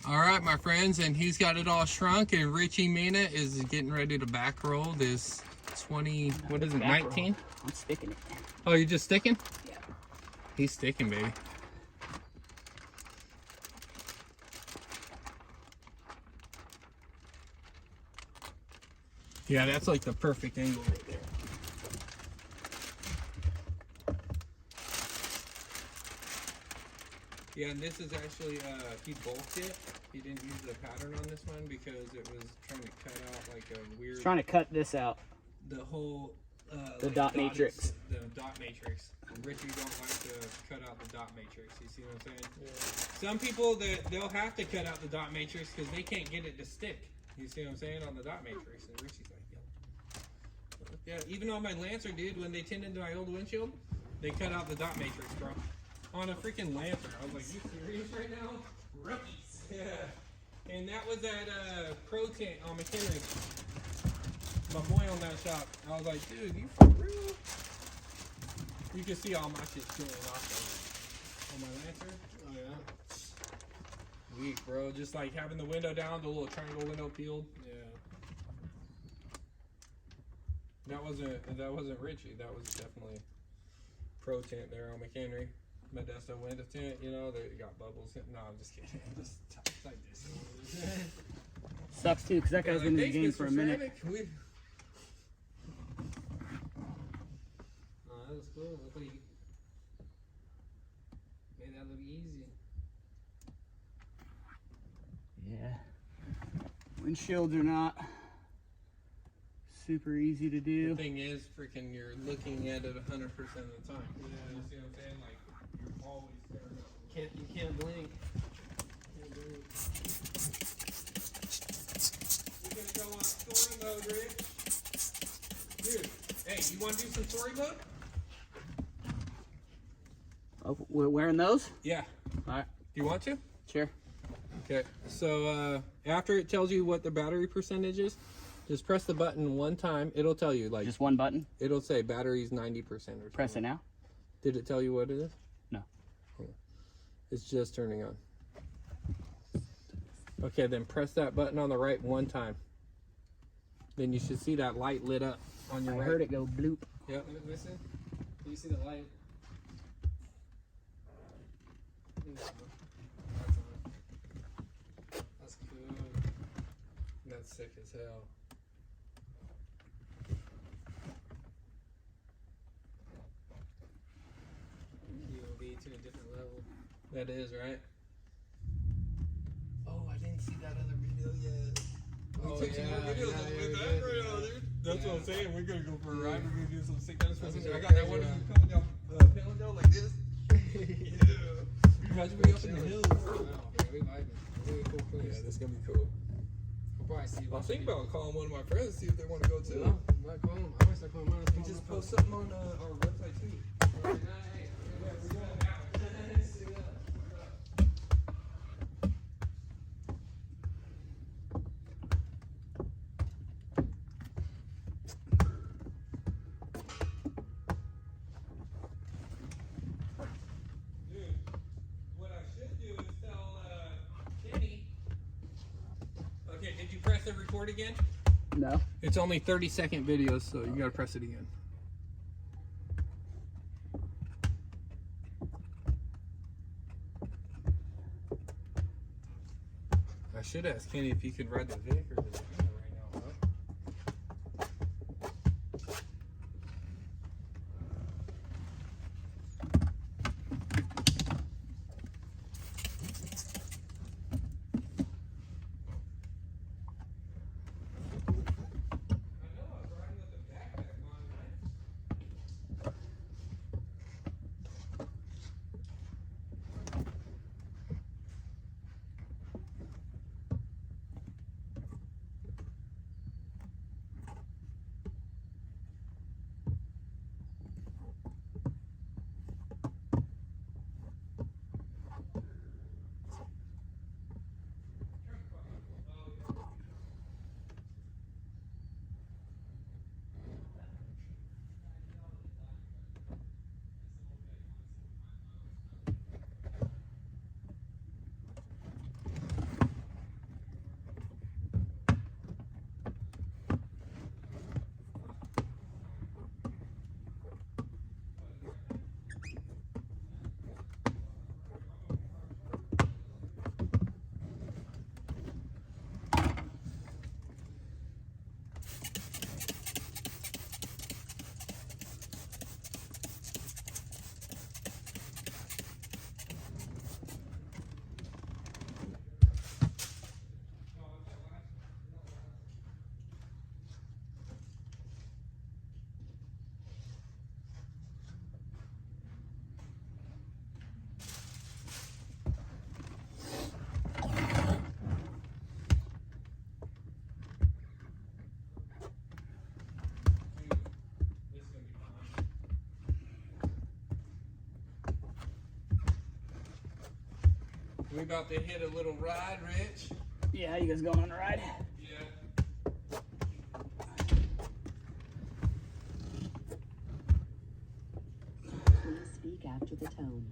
All right, my friends, and he's got it all shrunk, and Richie Mena is getting ready to back roll this 20, what is it, 19? I'm sticking it. Oh, you're just sticking? Yeah. He's sticking, baby. Yeah, that's like the perfect angle right there. Yeah, and this is actually, he bulked it. He didn't use the pattern on this one because it was trying to cut out like a weird... It's trying to cut this out. The whole... the like dot matrix. The dot matrix. Richie don't like to cut out the dot matrix. You see what I'm saying? Yeah. Some people, they'll have to cut out the dot matrix because they can't get it to stick. You see what I'm saying? On the dot matrix. And Richie's like, yo. Yeah, even on my Lancer, dude, when they tinted my old windshield, they cut out the dot matrix, bro. On a freaking Lancer. I was like, you serious right now? Rookies. Yeah. And that was at Pro Tint on McHenry. My boy on that shop. I was like, dude, you for real? You can see all my shit peeling off on my Lancer. Oh yeah. Weak, bro. Just like having the window down, the little triangle window peeled. Yeah. That wasn't Richie. That was definitely Pro Tint there on McHenry. Modesto window tint, you know, they got bubbles. No, I'm just kidding. Just like this. Sucks too, because that guy's been in the game for a minute. Oh, that was cool. Look like you made that look easy. Yeah. Windshields are not super easy to do. The thing is, freaking, you're looking at it 100% of the time. Yeah. You see what I'm saying? Like, you're always staring up. You can't blink. We're gonna go on story mode, Rich. Dude, hey, you want to do some story mode? Oh, we're wearing those? Yeah. All right. Do you want to? Sure. Okay. So after it tells you what the battery percentage is, just press the button one time. It'll tell you, like, just one button. It'll say battery's 90% or something. Press it now. Did it tell you what it is? No. It's just turning on. Okay, then press that button on the right one time. Then you should see that light lit up on your right. I heard it go bloop. Yep. Listen. Do you see the light? That's cool. That's sick as hell. UV to a different level. That is, right? Oh, I didn't see that other video yet. Oh, we took some more videos with that right now, dude. That's what I'm saying. We're gonna go for a ride. We're gonna do some sick kind of stuff. I got that one of you coming down Palindale like this. Yeah. Imagine we up in the hills. Wow. Yeah, we like it. Really cool place. Yeah, this is gonna be cool. We'll probably see. I'll think about calling one of my friends to see if they want to go too. No, I might call them. I might start calling mine. We just post something on our website too. Right. Hey, we're going out. Did you press the record again? No. It's only 30-second videos, so you gotta press it again. I should ask Kenny if he could ride the Vic or the Mena right now, huh? We about to hit a little ride, Rich. Yeah, you guys going on a ride? Yeah. Please speak after the tone.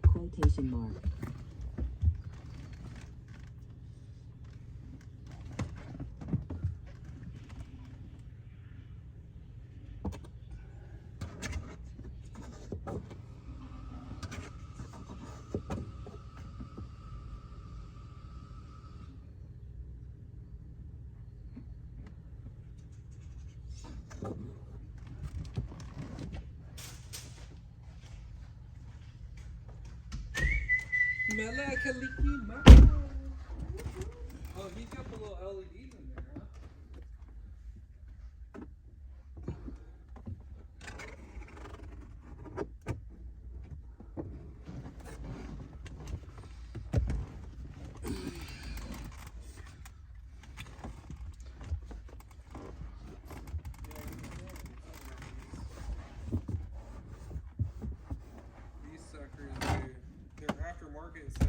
Quotation mark. Oh, he's got the little LEDs in there, huh? These suckers, they're aftermarket, so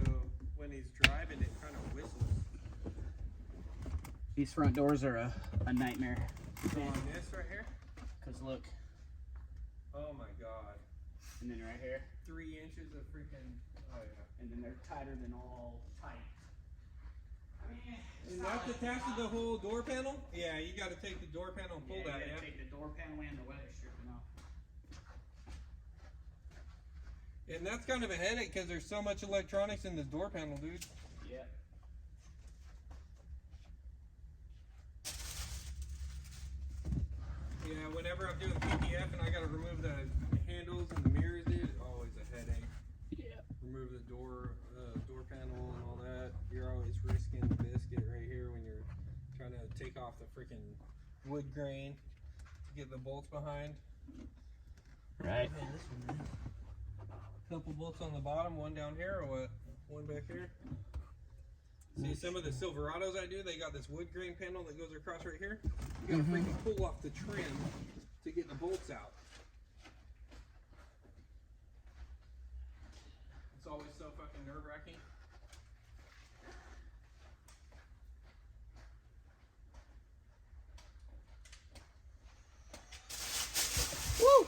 when he's driving, it kind of whistles. These front doors are a nightmare. So on this right here, Cause look, oh my god, and then right here, 3 inches of freaking, oh yeah. and then they're tighter than all tight. I mean, Is that attached to the whole door panel? Yeah, you got to take the door panel and pull yeah, that, you yeah? gotta take the door panel and the weather stripping off. And that's kind of a headache because there's so much electronics in this door panel, dude. Yeah. Yeah, whenever I'm doing PPF and I got to remove the handles and the mirrors, dude, it's always a headache. Yeah. Remove the door panel and all that. You're always risking the biscuit right here when you're trying to take off the freaking wood grain to get the bolts behind. Right. Couple bolts on the bottom, one down here, or what? One back here. See, some of the Silverados I do, they got this wood grain panel that goes across right here. You gotta freaking pull off the trim to get the bolts out. It's always so fucking nerve-wracking. Woo!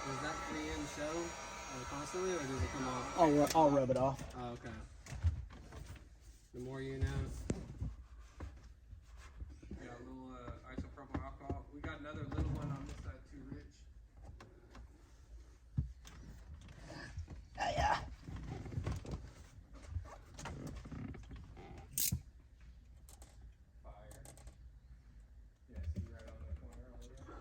Does that 3M show constantly, or does it come off? I'll rub it off. Oh, okay. The more you know. Got a little isopropyl alcohol. We got another little one on this side too, Rich. Yeah. Fire. Yeah, see right on the corner over there.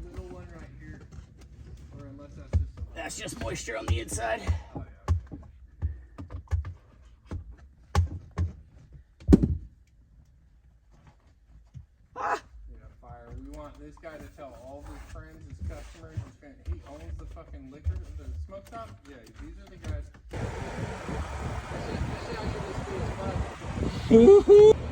Little one right here. Or unless that's just a That's just moisture on the inside. oh yeah. Yeah, fire. We want this guy to tell all of his friends, his customers, his fans, he owns the fucking liquor, the smoke shop. Yeah, these are the guys. This is how you just do it, bud.